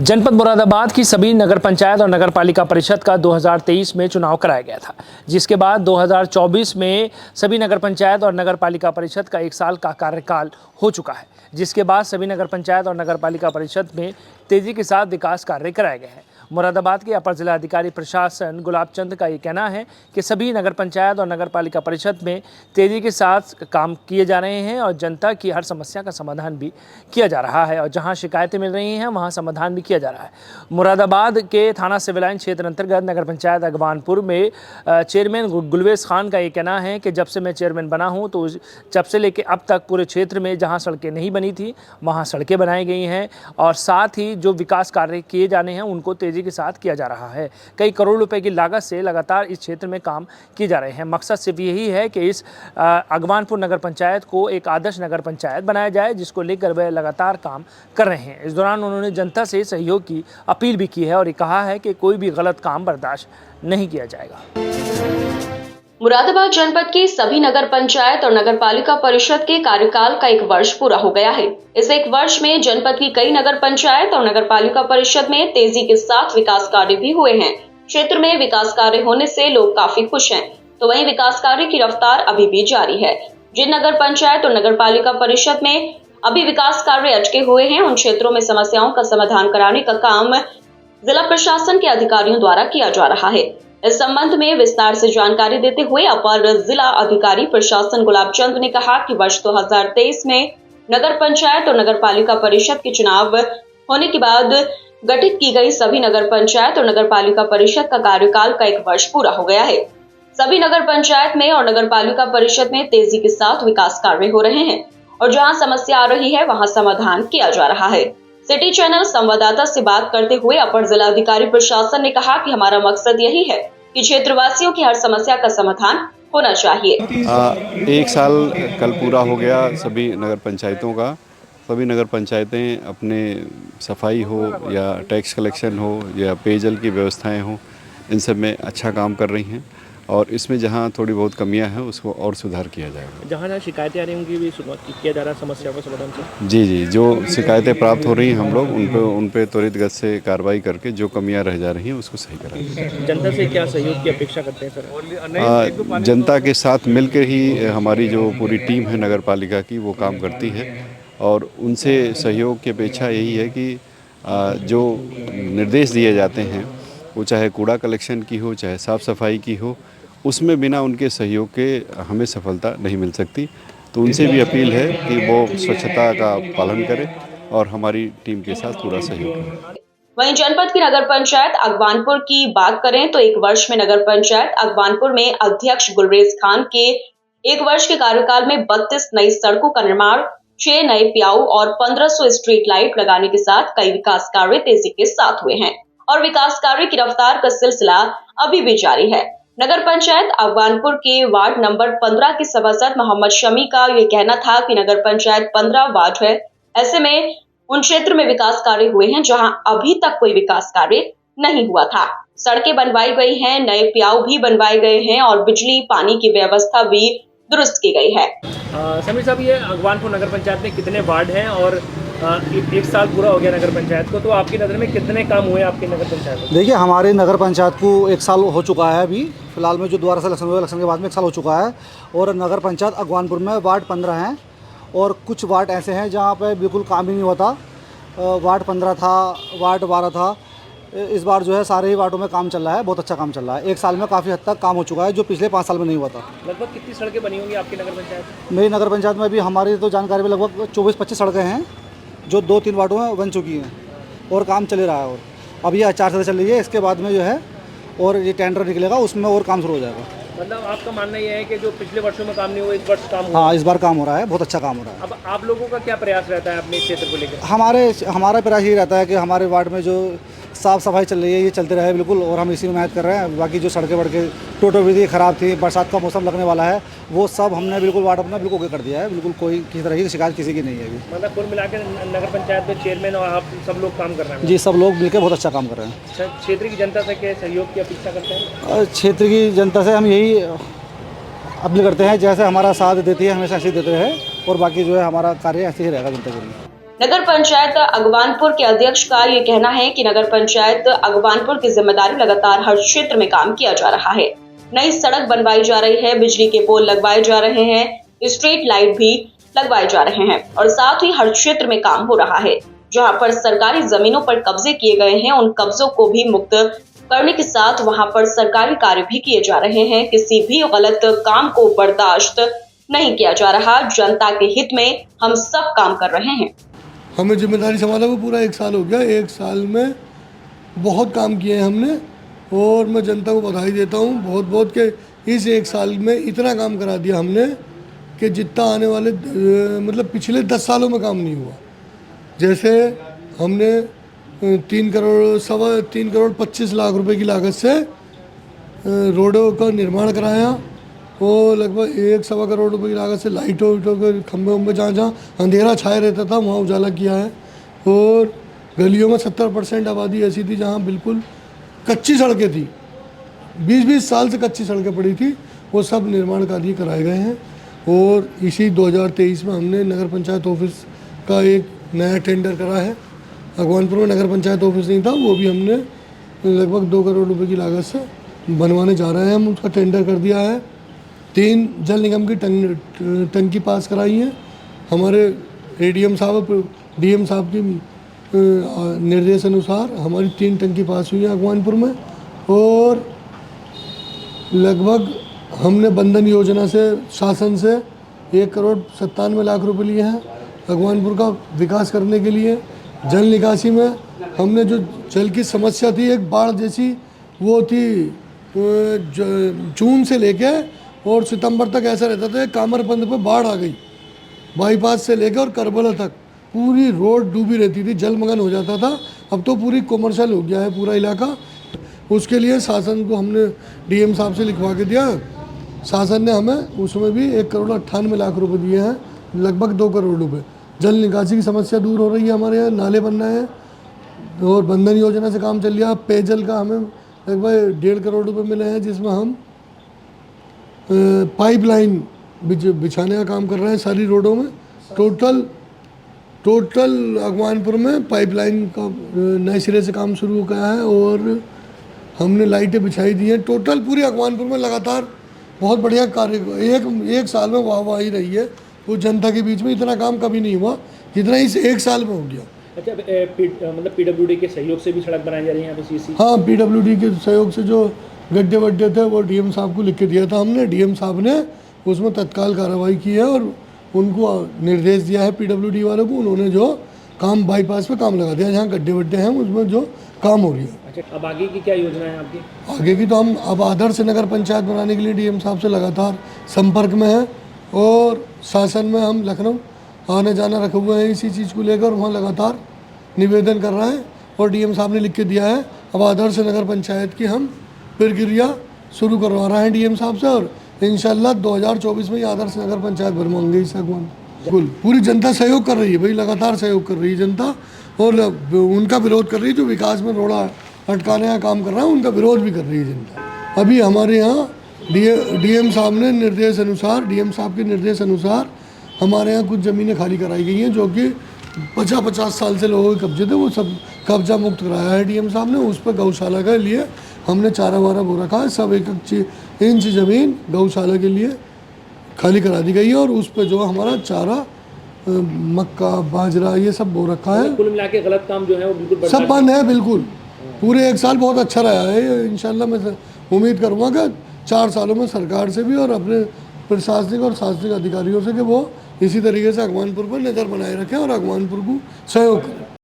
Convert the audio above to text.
जनपद मुरादाबाद की सभी नगर पंचायत और नगर पालिका परिषद का 2023 में चुनाव कराया गया था, जिसके बाद 2024 में सभी नगर पंचायत और नगर पालिका परिषद का 1 साल का कार्यकाल हो चुका है, जिसके बाद सभी नगर पंचायत और नगर पालिका परिषद में तेजी के साथ विकास कार्य कराए गए हैं। मुरादाबाद के अपर जिला अधिकारी प्रशासन गुलाब चंद का ये कहना है कि सभी नगर पंचायत और नगर पालिका परिषद में तेजी के साथ काम किए जा रहे हैं और जनता की हर समस्या का समाधान भी किया जा रहा है और जहां शिकायतें मिल रही हैं वहां समाधान भी किया जा रहा है। मुरादाबाद के थाना सिविल लाइन क्षेत्र अंतर्गत नगर पंचायत अगवानपुर में चेयरमैन गुलवेज खान का ये कहना है कि जब से मैं चेयरमैन बना हूँ तो जब से लेकर अब तक पूरे क्षेत्र में जहाँ सड़कें नहीं बनी थी वहाँ सड़कें बनाई गई हैं और साथ ही जो विकास कार्य किए जाने हैं उनको तेजी के साथ किया जा रहा है। कई करोड़ रुपए की लागत से लगातार इस क्षेत्र में काम किए जा रहे हैं। मकसद सिर्फ यही है कि इस अगवानपुर नगर पंचायत को एक आदर्श नगर पंचायत बनाया जाए, जिसको लेकर वह लगातार काम कर रहे हैं। इस दौरान उन्होंने जनता से सहयोग की अपील भी की है और कहा है कि कोई भी गलत काम बर्दाश्त नहीं किया जाएगा। मुरादाबाद जनपद की सभी नगर पंचायत और नगर पालिका परिषद के कार्यकाल का 1 वर्ष पूरा हो गया है। इस 1 वर्ष में जनपद की कई नगर पंचायत और नगर पालिका परिषद में तेजी के साथ विकास कार्य भी हुए हैं। क्षेत्र में विकास कार्य होने से लोग काफी खुश हैं, तो वहीं विकास कार्य की रफ्तार अभी भी जारी है। जिन नगर पंचायत और नगर पालिका परिषद में अभी विकास कार्य अटके हुए हैं, उन क्षेत्रों में समस्याओं का समाधान कराने का काम जिला प्रशासन के अधिकारियों द्वारा किया जा रहा है। इस संबंध में विस्तार से जानकारी देते हुए अपर जिला अधिकारी प्रशासन गुलाब चंद ने कहा कि वर्ष 2023 में नगर पंचायत और नगर पालिका परिषद के चुनाव होने के बाद गठित की गई सभी नगर पंचायत और नगर पालिका परिषद का कार्यकाल का 1 वर्ष पूरा हो गया है। सभी नगर पंचायत में और नगर पालिका परिषद में तेजी के साथ विकास कार्य हो रहे हैं और जहां समस्या आ रही है वहां समाधान किया जा रहा है। सिटी चैनल संवाददाता से बात करते हुए अपर जिला अधिकारी प्रशासन ने कहा कि हमारा मकसद यही है कि क्षेत्रवासियों की हर समस्या का समाधान होना चाहिए। 1 साल कल पूरा हो गया सभी नगर पंचायतों का। सभी नगर पंचायतें अपने सफाई हो या टैक्स कलेक्शन हो या पेयजल की व्यवस्थाएं हो, इन सब में अच्छा काम कर रही हैं और इसमें जहां थोड़ी बहुत कमियां हैं उसको और सुधार किया जाएगा। जहाँ शिकायतें आ रही होंगी भी किया जा रहा है समस्या का समाधान से। जी, जो शिकायतें प्राप्त हो रही हैं हम लोग उन पे त्वरित गति से कार्रवाई करके जो कमियां रह जा रही हैं उसको सही कराएंगे। जनता से क्या सहयोग की अपेक्षा करते हैं सर? जनता के साथ मिलकर ही हमारी जो पूरी टीम है नगर पालिका की वो काम करती है और उनसे सहयोग की अपेक्षा यही है कि जो निर्देश दिए जाते हैं वो चाहे कूड़ा कलेक्शन की हो चाहे साफ़ सफाई की हो, उसमें बिना उनके सहयोग के हमें सफलता नहीं मिल सकती। तो उनसे भी अपील है कि वो स्वच्छता का पालन करें और हमारी टीम के साथ पूरा सहयोग करें। वहीं जनपद की नगर पंचायत अगवानपुर की बात करें तो 1 वर्ष में नगर पंचायत अगवानपुर में अध्यक्ष गुलवेज खान के 1 वर्ष के कार्यकाल में 32 नई सड़कों का निर्माण, 6 नए प्याऊ और 1500 स्ट्रीट लाइट लगाने के साथ कई विकास कार्य तेजी के साथ हुए हैं और विकास कार्य की रफ्तार का सिलसिला अभी भी जारी है। नगर पंचायत अगवानपुर के वार्ड नंबर 15 के सभासद मोहम्मद शमी का ये कहना था कि नगर पंचायत 15 वार्ड है, ऐसे में उन क्षेत्र में विकास कार्य हुए हैं जहां अभी तक कोई विकास कार्य नहीं हुआ था। सड़कें बनवाई गई हैं, नए प्याऊ भी बनवाए गए हैं और बिजली पानी की व्यवस्था भी दुरुस्त की गई है। समीर साहब, ये अगवानपुर नगर पंचायत में कितने वार्ड हैं और 1 साल पूरा हो गया नगर पंचायत को, तो आपकी नज़र में कितने काम हुए आपकी नगर पंचायत में? देखिए, हमारे नगर पंचायत को 1 साल हो चुका है। अभी फिलहाल में जो दोबारा से इलेक्शन हुआ, इलेक्शन के बाद में 1 साल हो चुका है और नगर पंचायत अगवानपुर में वार्ड 15 हैं और कुछ वार्ड ऐसे हैं जहाँ पे बिल्कुल काम ही नहीं होता। वार्ड 15 था, वार्ड 12 था। इस बार जो है सारे ही वार्डों में काम चल रहा है, बहुत अच्छा काम चल रहा है। 1 साल में काफ़ी हद तक काम हो चुका है, जो पिछले 5 साल में नहीं हुआ था। लगभग कितनी सड़कें बनी होंगी आपकी नगर पंचायत में? मेरी नगर पंचायत में अभी हमारी तो जानकारी में लगभग 24-25 सड़कें हैं जो 2-3 वार्डों में बन चुकी हैं और काम चल रहा है। और अभी आचार संहिता चल रही है, इसके बाद में जो है और ये टेंडर निकलेगा, उसमें और काम शुरू हो जाएगा। मतलब आपका मानना यह है कि जो पिछले वर्षों में काम नहीं हुआ, इस वर्ष काम हुआ? हाँ, इस बार काम हो रहा है, बहुत अच्छा काम हो रहा है। अब आप लोगों का क्या प्रयास रहता है अपने क्षेत्र को लेकर? हमारा प्रयास ये रहता है कि हमारे वार्ड में जो साफ़ सफाई चल रही है ये चलते रहे बिल्कुल, और हम इसी में मेहनत कर रहे हैं। बाकी जो सड़कें वड़कें टूटी हुई ख़राब थी, बरसात का मौसम लगने वाला है, वो सब हमने बिल्कुल वार्ड अपना बिल्कुल ओके कर दिया है। बिल्कुल कोई किसी तरह की शिकायत किसी की नहीं है अभी। मतलब कुल मिलाकर नगर पंचायत में चेयरमैन और आप सब लोग काम कर रहे हैं? जी, सब लोग मिलकर बहुत अच्छा काम कर रहे हैं। क्षेत्र की जनता से क्या सहयोग की अपेक्षा करते हैं? क्षेत्र की जनता से हम यही अपील करते हैं, जैसे हमारा साथ देती है हमेशा ऐसे ही देते रहे और बाकी जो है हमारा कार्य ऐसे ही रहेगा जनता के लिए। नगर पंचायत अगवानपुर के अध्यक्ष का ये कहना है कि नगर पंचायत अगवानपुर की जिम्मेदारी लगातार हर क्षेत्र में काम किया जा रहा है। नई सड़क बनवाई जा रही है, बिजली के पोल लगवाए जा रहे हैं, स्ट्रीट लाइट भी लगवाए जा रहे हैं और साथ ही हर क्षेत्र में काम हो रहा है। जहां पर सरकारी जमीनों पर कब्जे किए गए हैं, उन कब्जों को भी मुक्त करने के साथ वहां पर सरकारी कार्य भी किए जा रहे हैं। किसी भी गलत काम को बर्दाश्त नहीं किया जा रहा। जनता के हित में हम सब काम कर रहे हैं। हमें जिम्मेदारी संभाला हुआ पूरा 1 साल हो गया। 1 साल में बहुत काम किए हैं हमने और मैं जनता को बधाई देता हूँ बहुत बहुत कि इस 1 साल में इतना काम करा दिया हमने कि जितना आने वाले मतलब पिछले 10 सालों में काम नहीं हुआ। जैसे हमने 3 करोड़ 25 लाख रुपए की लागत से रोडों का निर्माण कराया और लगभग 1-1.25 करोड़ रुपए की लागत से लाइटों के खंभे उम्बे जहाँ अंधेरा छाए रहता था वहाँ उजाला किया है। और गलियों में 70% आबादी ऐसी थी जहाँ बिल्कुल कच्ची सड़कें थी, 20-20 साल से कच्ची सड़कें पड़ी थी, वो सब निर्माण कार्य कराए गए हैं। और इसी 2023 में हमने नगर पंचायत ऑफिस का एक नया टेंडर करा है। अगवानपुर में नगर पंचायत ऑफिस नहीं था, वो भी हमने लगभग 2 करोड़ रुपए की लागत से बनवाने जा रहे हैं। हम उसका टेंडर कर दिया है। 3 जल निगम की टंकी पास कराई है। हमारे एडीएम साहब डीएम साहब की निर्देश अनुसार हमारी 3 टंकी पास हुई है अगवानपुर में। और लगभग हमने बंधन योजना से शासन से 1 करोड़ 97 लाख रुपए लिए हैं अगवानपुर का विकास करने के लिए। जल निकासी में हमने जो जल की समस्या थी, एक बाढ़ जैसी वो थी, जून से लेके और सितंबर तक ऐसा रहता था। कामरबंद पे बाढ़ आ गई, बाईपास से लेकर और करबला तक पूरी रोड डूबी रहती थी, जलमग्न हो जाता था। अब तो पूरी कमर्शियल हो गया है पूरा इलाका। उसके लिए शासन को हमने डीएम साहब से लिखवा के दिया। शासन ने हमें उसमें भी 1 करोड़ 98 लाख रुपए दिए हैं, लगभग 2 करोड़ रुपए। जल निकासी की समस्या दूर हो रही है, हमारे यहाँ नाले बन रहे हैं और बंधन योजना से काम चल रहा है। पेयजल का हमें लगभग 1.5 करोड़ रुपए मिले हैं, जिसमें हम पाइपलाइन बिछाने का काम कर रहे हैं सारी रोडों में। टोटल अगवानपुर में पाइपलाइन का नए सिरे से काम शुरू हो गया है और हमने लाइटें बिछाई दी हैं। टोटल पूरे अगवानपुर में लगातार बहुत बढ़िया कार्य एक साल में वाहवाही रही है। वो जनता के बीच में इतना काम कभी नहीं हुआ जितना इस 1 साल में हो गया। अच्छा, मतलब पीडब्ल्यूडी के सहयोग से भी सड़क बनाई जा रही है यहाँ पे सीसी? हाँ, पीडब्ल्यूडी के सहयोग से जो गड्ढे वड्ढे थे वो डीएम साहब को लिख के दिया था हमने। डीएम साहब ने उसमें तत्काल कार्रवाई की है और उनको निर्देश दिया है पीडब्ल्यूडी वालों को। उन्होंने जो काम बाईपास पे काम लगा दिया, जहाँ गड्ढे वड्ढे हैं उसमें जो काम हो रही है। अच्छा, अब आगे की क्या योजना है आपकी? आगे की तो हम अब आदर्श नगर पंचायत बनाने के लिए डीएम साहब से लगातार संपर्क में हैं और शासन में हम लखनऊ आने जाना रखे हुए हैं इसी चीज़ को लेकर। वहाँ लगातार निवेदन कर रहे हैं और डीएम साहब ने लिख के दिया है। अब आदर्श नगर पंचायत की हम प्रक्रिया शुरू करवा रहे हैं डीएम साहब से और इंशाल्लाह 2024 में ही आदर्श नगर पंचायत बनवाएंगे इस अगवान। बिल्कुल पूरी जनता सहयोग कर रही है भाई, लगातार सहयोग कर रही है जनता और उनका विरोध कर रही है। जो विकास में रोड़ा अटकाने का काम कर रहा है उनका विरोध भी कर रही है जनता। अभी हमारे यहाँ डीएम साहब के निर्देश अनुसार हमारे यहाँ कुछ ज़मीनें खाली कराई गई हैं जो कि 50 साल से लोगों के कब्जे थे, वो सब कब्जा मुक्त कराया है डीएम साहब ने। उस पर गौशाला के लिए हमने चारा वारा बो रखा है, सब 1 इंच ज़मीन गौशाला के लिए खाली करा दी गई है और उस पर जो हमारा चारा मक्का बाजरा ये सब बो रखा है। कुल मिला के गलत काम जो है वो बिल्कुल सब बंद है। बिल्कुल पूरे 1 साल बहुत अच्छा रहा है। इंशाल्लाह मैं उम्मीद करूँगा कि 4 सालों में सरकार से भी और अपने प्रशासनिक और शासनिक अधिकारियों से कि वो इसी तरीके से अगवानपुर पर नज़र बनाए रखें और अगवानपुर को सहयोग करें।